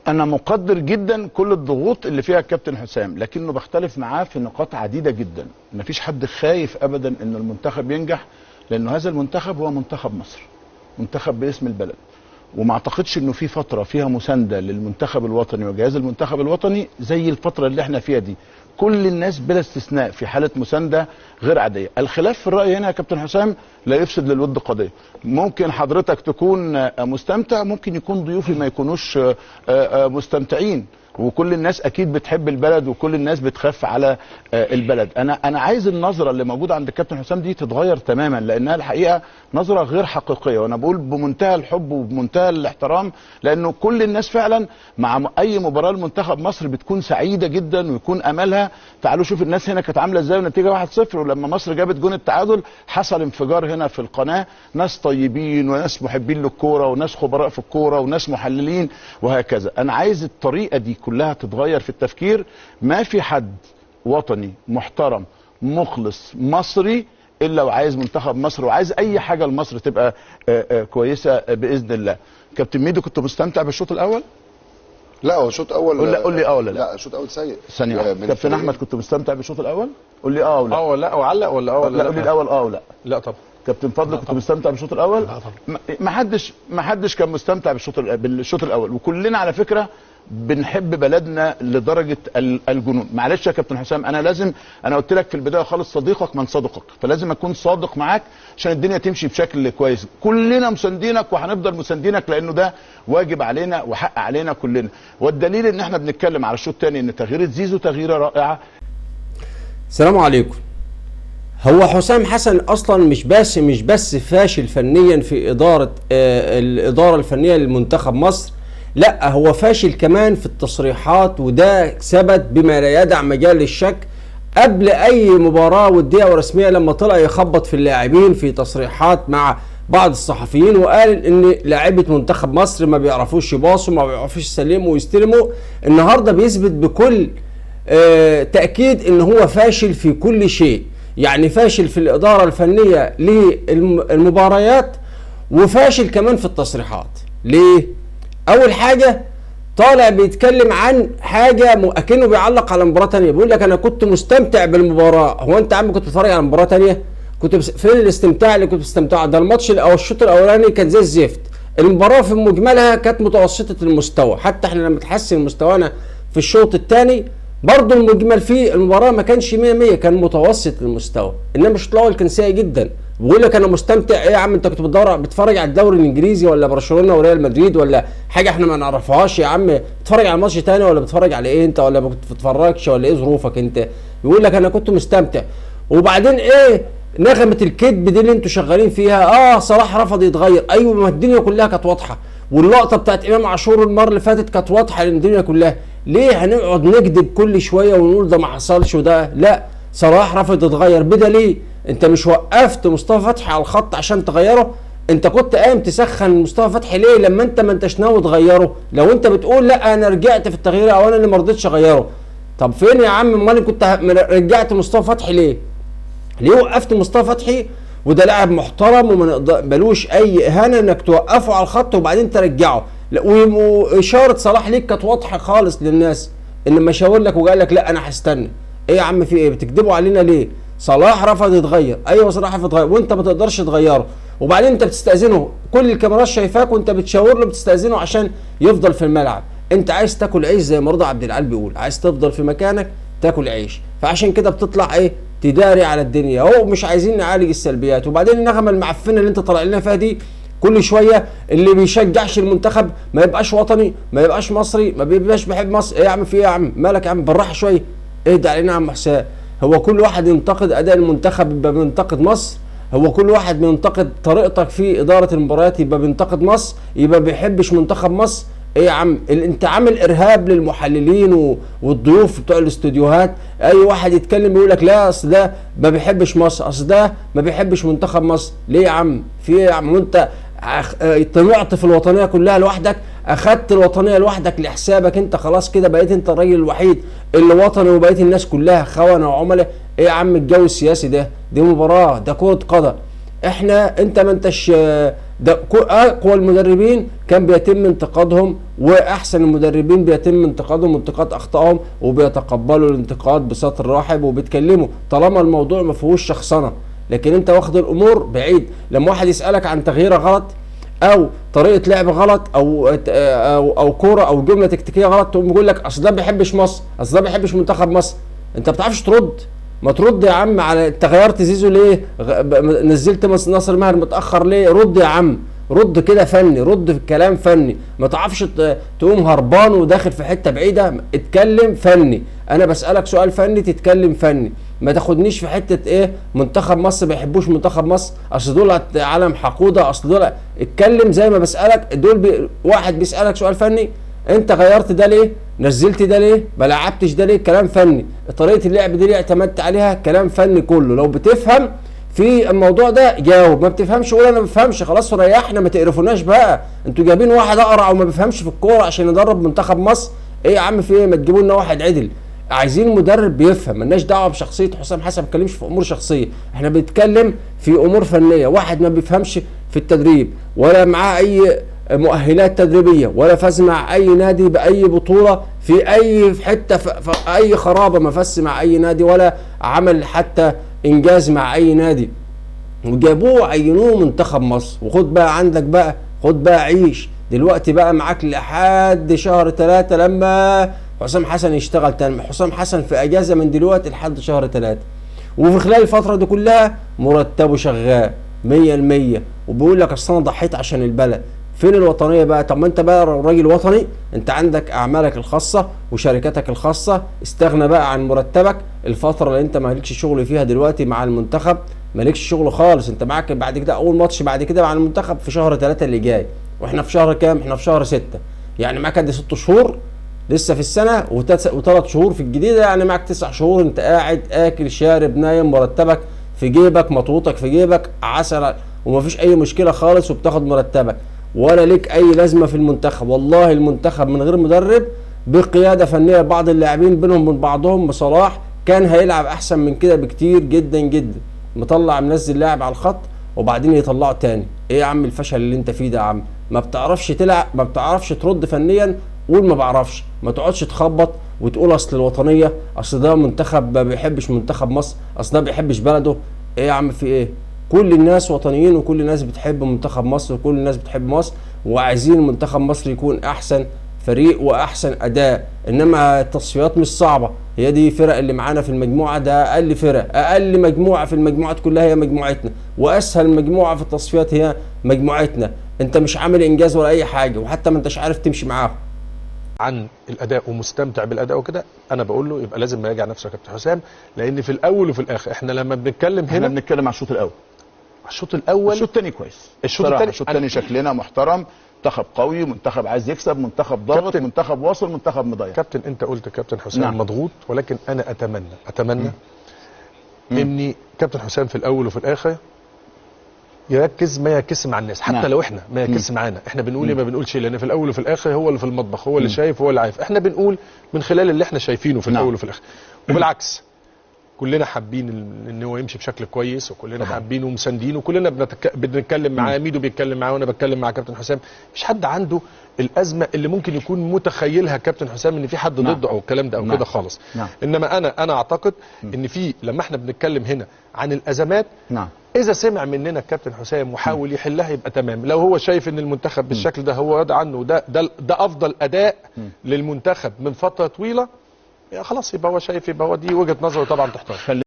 انا مقدر جدا كل الضغوط اللي فيها الكابتن حسام، لكنه بختلف معاه في نقاط عديده جدا. مفيش حد خايف ابدا ان المنتخب ينجح، لانه هذا المنتخب هو منتخب مصر، منتخب باسم البلد. وما اعتقدش انه في فتره فيها مسانده للمنتخب الوطني وجهاز المنتخب الوطني زي الفتره اللي احنا فيها دي. كل الناس بلا استثناء في حاله مسانده غير عاديه. الخلاف في الراي هنا يا كابتن حسام لا يفسد للود قضيه. ممكن حضرتك تكون مستمتع، ممكن يكون ضيوفي ما يكونوش مستمتعين، وكل الناس اكيد بتحب البلد وكل الناس بتخاف على البلد. انا عايز النظره اللي موجوده عند الكابتن حسام دي تتغير تماما، لانها الحقيقه نظره غير حقيقيه، وانا بقول بمنتهى الحب وبمنتهى الاحترام، لانه كل الناس فعلا مع اي مباراه لمنتخب مصر بتكون سعيده جدا ويكون املها. تعالوا شوف الناس هنا كانت عامله ازاي والنتيجه 1-0، ولما مصر جابت جون التعادل حصل انفجار هنا في القناه، ناس طيبين وناس محبين للكوره وناس خبراء في الكوره وناس محللين وهكذا. انا عايز الطريقه دي كلها تتغير في التفكير. ما في حد وطني محترم مخلص مصري الا وعايز منتخب مصر وعايز اي حاجه لمصر تبقى كويسه باذن الله. كابتن ميدو، كنت مستمتع بالشوط الاول؟ لا هو الشوط الاول قول لي ولا لا؟ لا الشوط الاول سيء. ثانيه واحده. كابتن احمد، كنت مستمتع بالشوط الاول؟ قول لي ولا ولا وعلق ولا ولا لا؟ قول لي الاول ولا لا طبعا. كابتن فضل، كنت مستمتع بالشوط الاول؟ لا طبعا. ما حدش كان مستمتع بالشوط الاول، وكلنا على فكره بنحب بلدنا لدرجه الجنون. معلش يا كابتن حسام، انا قلت لك في البدايه خالص صديقك من صدقك، فلازم اكون صادق معاك عشان الدنيا تمشي بشكل كويس. كلنا مساندينك وهنفضل مساندينك، لانه ده واجب علينا وحق علينا كلنا. والدليل ان احنا بنتكلم على الشوط الثاني ان تغيير زيزو تغييره رائعه. السلام عليكم. هو حسام حسن اصلا مش بس فاشل فنيا في الاداره الفنيه للمنتخب مصر، لا هو فاشل كمان في التصريحات، وده ثبت بما لا يدع مجال للشك قبل اي مباراه وديه ورسميه، لما طلع يخبط في اللاعبين في تصريحات مع بعض الصحفيين وقال ان لاعيبه منتخب مصر ما بيعرفوش يباصوا، ما بيعرفوش يسلموا ويستلموا. النهارده بيثبت بكل تاكيد ان هو فاشل في كل شيء، يعني فاشل في الاداره الفنيه للمباريات وفاشل كمان في التصريحات. ليه؟ اول حاجه طالع بيتكلم عن حاجه اكنه بيعلق على مباراه ثانيه، بيقول لك انا كنت مستمتع بالمباراه. هو انت يا عم كنت بتتفرج على مباراه ثانيه؟ فين الاستمتاع اللي كنت بتستمتع؟ ده الماتش او الشوط الاولاني كان زي الزفت. المباراه في مجملها كانت متوسطه المستوى، حتى احنا لما تحسن مستوانا في الشوط الثاني برضه المجمل فيه المباراه ما كانش 100 100، كان متوسط المستوى. انما الشوط الاول كان سيء جدا. بقول لك انا مستمتع. ايه يا عم انت كنت بتتفرج على الدوري الانجليزي ولا برشلونه وريال مدريد ولا حاجه احنا ما نعرفهاش؟ يا عم بتتفرج على ماتش تاني ولا بتتفرج على ايه انت، ولا ما بتتفرجش، ولا ايه ظروفك انت؟ بيقول لك انا كنت مستمتع. وبعدين ايه نغمه الكذب دي اللي انتوا شغالين فيها؟ صلاح رفض يتغير. ايوه، ما الدنيا كلها كانت واضحه، واللقطه بتاعت امام عاشور المره اللي فاتت كانت واضحه للدنيا كلها. ليه هنقعد نكذب كل شويه ونقول ده ما حصلش وده لا؟ صلاح رفض يتغير بدليل انت مش وقفت مصطفى فتحي على الخط عشان تغيره؟ انت كنت قايم تسخن مصطفى فتحي ليه لما انت ما انتش ناوي تغيره؟ لو انت بتقول لا انا رجعت في التغيير او انا اللي ما رضيتش اغيره، طب فين يا عم؟ امال كنت رجعت مصطفى فتحي ليه؟ ليه وقفت مصطفى فتحي وده لاعب محترم وما ملوش اي اهانه انك توقفه على الخط وبعدين ترجعه؟ واشاره صلاح ليك كانت واضحه خالص للناس، انما شاور لك وقال لك لا انا هستنى. ايه يا عم في ايه؟ بتكذبوا علينا ليه؟ صلاح رفض يتغير. ايوه صلاح رفض يتغير وانت ما تقدرش تغيره، وبعدين انت بتستاذنه، كل الكاميرات شايفاك وانت بتشاور له بتستاذنه عشان يفضل في الملعب. انت عايز تاكل عيش زي ما رضا عبد العال بيقول، عايز تفضل في مكانك تاكل عيش، فعشان كده بتطلع ايه تداري على الدنيا اهو. مش عايزين نعالج السلبيات. وبعدين النغمه المعفنه اللي انت طالع لنا فيها دي كل شويه، اللي بيشجعش المنتخب ما يبقاش وطني، ما يبقاش مصري، ما بيبقاش بيحب مصر. ايه يا عم في ايه يا عم؟ مالك يا عم؟ بالراحه شويه، اهدى علينا يا عم حسام. هو كل واحد ينتقد اداء المنتخب يبقى بينتقد مصر؟ هو كل واحد بينتقد طريقتك في اداره المباريات يبقى بينتقد مصر؟ يبقى بيحبش منتخب مصر؟ ايه يا عم؟ انت عامل ارهاب للمحللين والضيوف بتوع الاستوديوهات. اي واحد يتكلم يقول لك لا اصل ده ما بيحبش مصر، اصل ده ما بيحبش منتخب مصر. ليه يا عم؟ في ايه يا عم؟ وانت طلعت في الوطنيه كلها لوحدك، اخدت الوطنيه لوحدك لحسابك انت، خلاص كده بقيت انت الراجل الوحيد اللي وطني وبقيت الناس كلها خونه وعملاء. ايه يا عم الجو السياسي ده؟ دي مباراه، ده كره قدم. انت ما انتش ده اقوى المدربين كان بيتم انتقادهم، واحسن المدربين بيتم انتقادهم وانتقاد اخطائهم، وبيتقبلوا الانتقاد بسطر رحب وبيتكلموا طالما الموضوع ما فيهوش شخصنه. لكن انت واخد الامور بعيد. لما واحد يسالك عن تغييره غلط او طريقه لعب غلط او كوره او جمله تكتيكيه غلط، تقوم يقول لك اصل ده ما بيحبش مصر، اصل ده ما بيحبش منتخب مصر. انت ما بتعرفش ترد. ما ترد يا عم على انت غيرت زيزو ليه؟ نزلت ناصر ماهر متاخر ليه؟ رد يا عم، رد كده فني، رد في الكلام فني. ما تعرفش تقوم هربان وداخل في حته بعيده. اتكلم فني. انا بسالك سؤال فني تتكلم فني. ما تاخدنيش في حته ايه منتخب مصر ما بيحبوش منتخب مصر، اصل دول عالم حقوده، اصل دول. اتكلم زي ما بسالك. دول واحد بيسالك سؤال فني، انت غيرت ده ليه؟ نزلت ده ليه؟ ما لعبتش ده ليه؟ كلام فني. طريقه اللعب دي اللي اعتمدت عليها كلام فني كله. لو بتفهم في الموضوع ده جاوب، ما بتفهمش قول انا ما بفهمش، خلاص ريحنا، ما تقرفوناش بقى. انتوا جايبين واحد اقرع وما بيفهمش في الكوره عشان يدرب منتخب مصر. ايه يا عم في ايه؟ ما تجيبوا لنا واحد عدل. عايزين مدرب بيفهم. مالناش دعوه بشخصيه حسام حسن، ما بنتكلمش في امور شخصيه، احنا بنتكلم في امور فنيه. واحد ما بيفهمش في التدريب ولا معاه اي مؤهلات تدريبيه ولا فاز مع اي نادي باي بطوله في اي حته في اي خرابه، ما فاز مع اي نادي ولا عمل حتى انجاز مع اي نادي، وجابوه عينوه منتخب مصر. وخد بقى عندك بقى، خد بقى عيش دلوقتي بقى معاك لحد شهر 3 لما حسام حسن يشتغل تاني. حسام حسن في اجازه من دلوقتي لحد شهر 3، وفي خلال الفتره دي كلها مرتبه شغال 100%، وبيقول لك اصل انا ضحيت عشان البلد. فين الوطنيه بقى؟ طب ما انت بقى راجل وطني، انت عندك اعمالك الخاصه وشركاتك الخاصه، استغنى بقى عن مرتبك الفتره اللي انت مالكش شغل فيها دلوقتي مع المنتخب. مالكش شغل خالص، انت معاك بعد كده اول ماتش بعد كده مع المنتخب في شهر 3 اللي جاي، واحنا في شهر كام؟ احنا في شهر 6، يعني معاك قد 6 شهور لسه في السنه و3 شهور في الجديده، يعني معاك 9 شهور انت قاعد اكل شارب نايم، مرتبك في جيبك، مطوطك في جيبك، عسل ومفيش اي مشكله خالص، وبتاخد مرتبك ولا ليك اي لازمه في المنتخب. والله المنتخب من غير مدرب بقياده فنيه بعض اللاعبين بينهم من بعضهم بصلاح كان هيلعب احسن من كده بكتير جدا جدا. مطلع منزل لاعب على الخط وبعدين يطلعه تاني. ايه يا عم الفشل اللي انت فيه ده يا عم؟ ما بتعرفش تلعب، ما بتعرفش ترد فنيا، قول ما بعرفش. ما تقعدش تخبط وتقول اصل الوطنيه، اصل ده منتخب ما بيحبش منتخب مصر، اصل ده ما بيحبش بلده. ايه يا عم في ايه؟ كل الناس وطنيين وكل الناس بتحب منتخب مصر وكل الناس بتحب مصر، وعايزين منتخب مصر يكون احسن فريق واحسن اداء. انما التصفيات مش صعبه، هي دي فرق اللي معانا في المجموعه، ده اقل فرق، اقل مجموعه في المجموعات كلها هي مجموعتنا، واسهل مجموعه في التصفيات هي مجموعتنا. انت مش عامل انجاز ولا اي حاجه، وحتى ما انتش عارف تمشي معاهم. عن الاداء ومستمتع بالاداء وكده، انا بقول له يبقى لازم يراجع نفسه يا كابتن حسام، لان في الاول وفي الاخر احنا لما بنتكلم هنا احنا بنتكلم على الشوط الاول. الشوط الاول، الشوط الثاني كويس. الشوط الثاني شكلنا محترم، منتخب قوي، منتخب عايز يكسب، منتخب ضاغط، منتخب واصل، منتخب مضيع. كابتن انت قلت كابتن حسام نعم. مضغوط، ولكن انا اتمنى ان كابتن حسام في الاول وفي الاخر يركز ما يركزش مع الناس، حتى نعم. لو احنا ما يركزش معانا، احنا بنقول ايه ما بنقولش ايه، لان في الاول وفي الاخر هو اللي في المطبخ، هو اللي شايف، هو اللي عارف. احنا بنقول من خلال اللي احنا شايفينه في الاول وفي الاخر، وبالعكس كلنا حابين ان هو يمشي بشكل كويس، وكلنا حابينه ومساندينه، وكلنا بنتكلم معاه، ميدو بيتكلم معاه وانا بتكلم مع كابتن حسام. مش حد عنده الازمه اللي ممكن يكون متخيلها كابتن حسام ان في حد ضده او الكلام ده او كده خالص. انما انا اعتقد ان في لما احنا بنتكلم هنا عن الازمات، اذا سمع مننا الكابتن حسام وحاول يحلها يبقى تمام. لو هو شايف ان المنتخب بالشكل ده هو راضي عنه، ده افضل اداء للمنتخب من فتره طويله، خلاص يبقى هو شايف، يبقى هو دي وجهه نظره طبعا تحترم.